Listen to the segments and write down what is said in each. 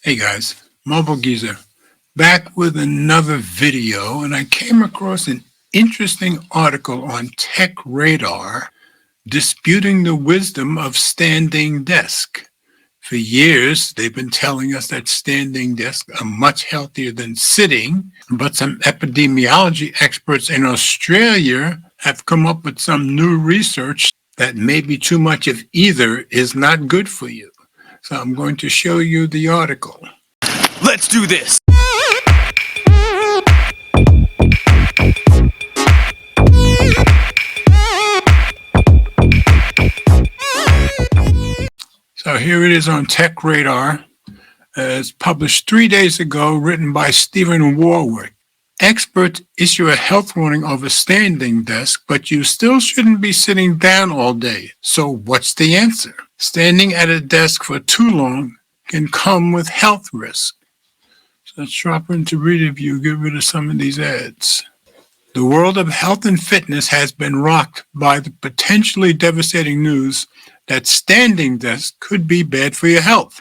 Hey guys, Mobile Geezer, back with another video, and I came across an interesting article on Tech Radar disputing the wisdom of standing desk. For years, they've been telling us that standing desks are much healthier than sitting, but some epidemiology experts in Australia have come up with some new research that maybe too much of either is not good for you. So I'm going to show you the article. Let's do this! So here it is on Tech Radar. It's published 3 days ago, written by Stephen Warwick. Experts issue a health warning of a standing desk, but you still shouldn't be sitting down all day. So what's the answer? Standing at a desk for too long can come with health risks. So let's drop into reader view, get rid of some of these ads. The world of health and fitness has been rocked by the potentially devastating news that standing desks could be bad for your health.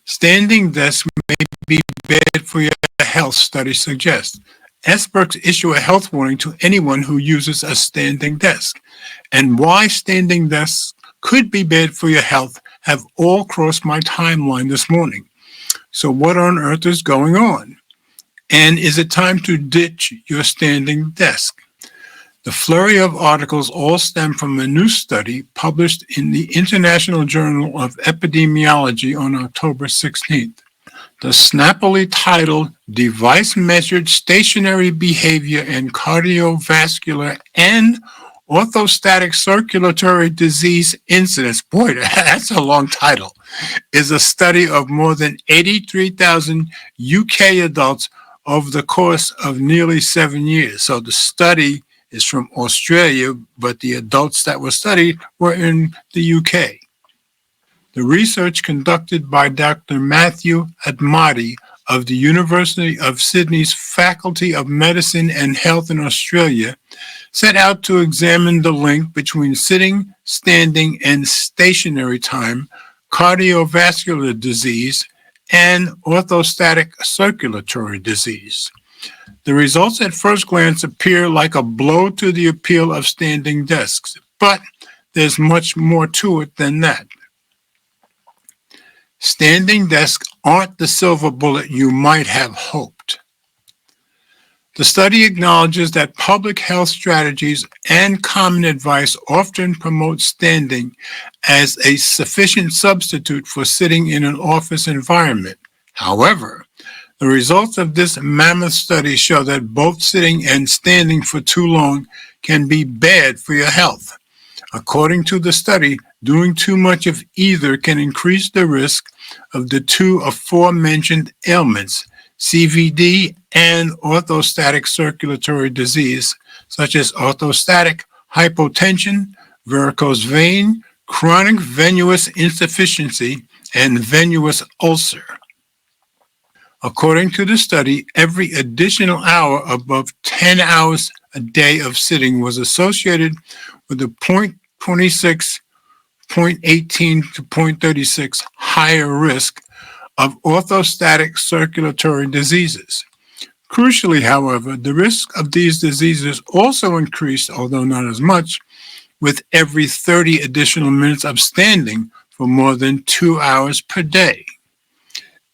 Standing desks may be bad for your health, studies suggest. Experts issue a health warning to anyone who uses a standing desk. And why standing desks could be bad for your health have all crossed my timeline this morning. So what on earth is going on? And is it time to ditch your standing desk? The flurry of articles all stem from a new study published in the International Journal of Epidemiology on October 16th. The snappily titled Device-Measured Stationary Behavior in Cardiovascular and Orthostatic Circulatory Disease Incidence, boy, that's a long title, is a study of more than 83,000 UK adults over the course of nearly 7 years. So the study is from Australia, but the adults that were studied were in the UK. The research conducted by Dr. Matthew Admati of the University of Sydney's Faculty of Medicine and Health in Australia set out to examine the link between sitting, standing, and stationary time, cardiovascular disease, and orthostatic circulatory disease. The results at first glance appear like a blow to the appeal of standing desks, but there's much more to it than that. Standing desks aren't the silver bullet you might have hoped. The study acknowledges that public health strategies and common advice often promote standing as a sufficient substitute for sitting in an office environment. However, the results of this mammoth study show that both sitting and standing for too long can be bad for your health. According to the study, doing too much of either can increase the risk of the two aforementioned ailments, CVD and orthostatic circulatory disease, such as orthostatic hypotension, varicose vein, chronic venous insufficiency, and venous ulcer. According to the study, every additional hour above 10 hours a day of sitting was associated with a 0.26, 0.18 to 0.36 higher risk of orthostatic circulatory diseases. Crucially, however, the risk of these diseases also increased, although not as much, with every 30 additional minutes of standing for more than 2 hours per day.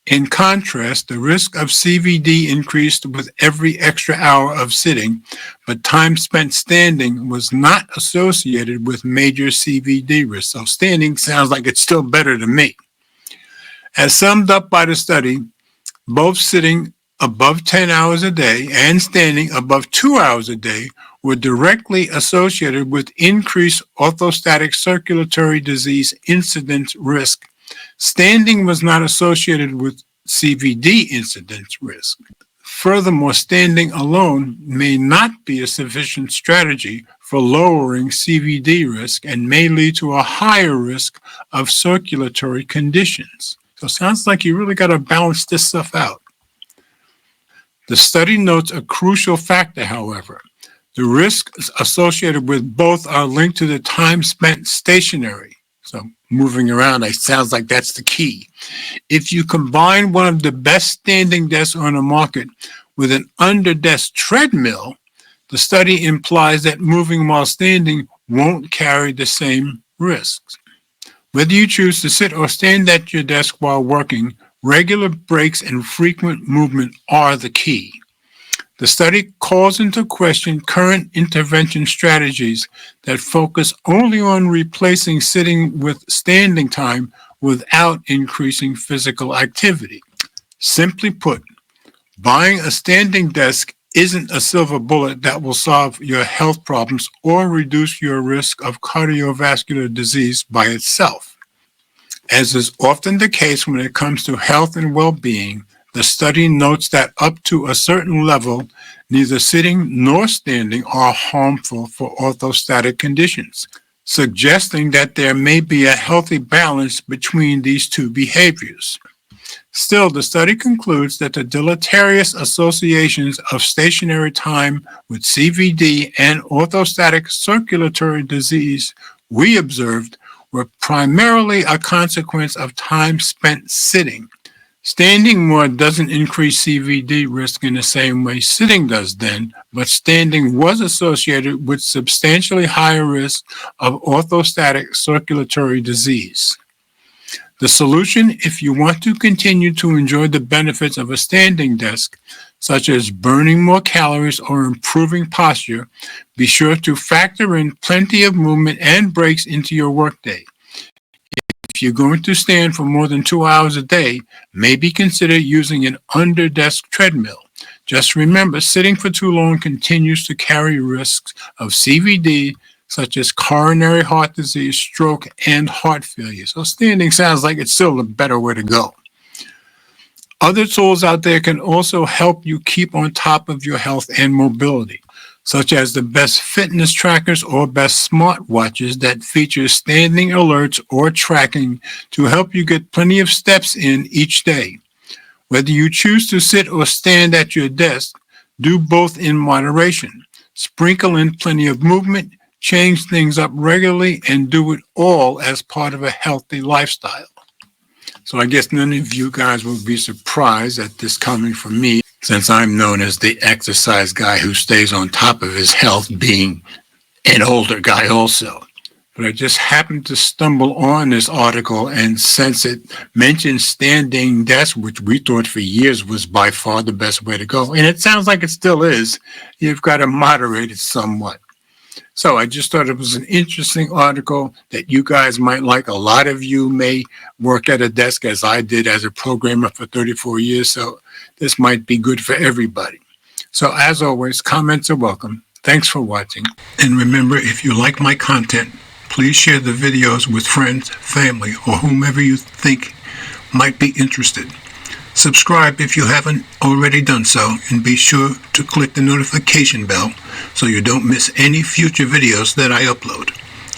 In contrast, the risk of CVD increased with every extra hour of sitting, but time spent standing was not associated with major CVD risk. So standing sounds like it's still better to me. As summed up by the study, both sitting above 10 hours a day and standing above 2 hours a day were directly associated with increased orthostatic circulatory disease incidence risk. Standing was not associated with CVD incidence risk. Furthermore, standing alone may not be a sufficient strategy for lowering CVD risk and may lead to a higher risk of circulatory conditions. So it sounds like you really got to balance this stuff out. The study notes a crucial factor, however. The risks associated with both are linked to the time spent stationary. So moving around. It sounds like that's the key. If you combine one of the best standing desks on the market with an under-desk treadmill, the study implies that moving while standing won't carry the same risks. Whether you choose to sit or stand at your desk while working, regular breaks and frequent movement are the key. The study calls into question current intervention strategies that focus only on replacing sitting with standing time without increasing physical activity. Simply put, buying a standing desk isn't a silver bullet that will solve your health problems or reduce your risk of cardiovascular disease by itself. As is often the case when it comes to health and well-being, the study notes that up to a certain level, neither sitting nor standing are harmful for orthostatic conditions, suggesting that there may be a healthy balance between these two behaviors. Still, the study concludes that the deleterious associations of stationary time with CVD and orthostatic circulatory disease we observed were primarily a consequence of time spent sitting. Standing more doesn't increase CVD risk in the same way sitting does then, but standing was associated with substantially higher risk of orthostatic circulatory disease. The solution, if you want to continue to enjoy the benefits of a standing desk, such as burning more calories or improving posture, be sure to factor in plenty of movement and breaks into your workday. If you're going to stand for more than 2 hours a day, maybe consider using an under-desk treadmill. Just remember, sitting for too long continues to carry risks of CVD, such as coronary heart disease, stroke, and heart failure. So standing sounds like it's still a better way to go. Other tools out there can also help you keep on top of your health and mobility, such as the best fitness trackers or best smartwatches that feature standing alerts or tracking to help you get plenty of steps in each day. Whether you choose to sit or stand at your desk, do both in moderation. Sprinkle in plenty of movement, change things up regularly, and do it all as part of a healthy lifestyle. So I guess none of you guys will be surprised at this coming from me, since I'm known as the exercise guy who stays on top of his health, being an older guy also. But I just happened to stumble on this article, and since it mentioned standing desk, which we thought for years was by far the best way to go, and it sounds like it still is, you've got to moderate it somewhat. So I just thought it was an interesting article that you guys might like. A lot of you may work at a desk as I did as a programmer for 34 years, so this might be good for everybody. So as always, comments are welcome. Thanks for watching. And remember, if you like my content, please share the videos with friends, family, or whomever you think might be interested. Subscribe if you haven't already done so, and be sure to click the notification bell so you don't miss any future videos that I upload.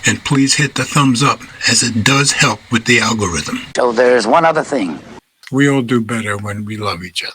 And please hit the thumbs up, as it does help with the algorithm. So there's one other thing. We all do better when we love each other.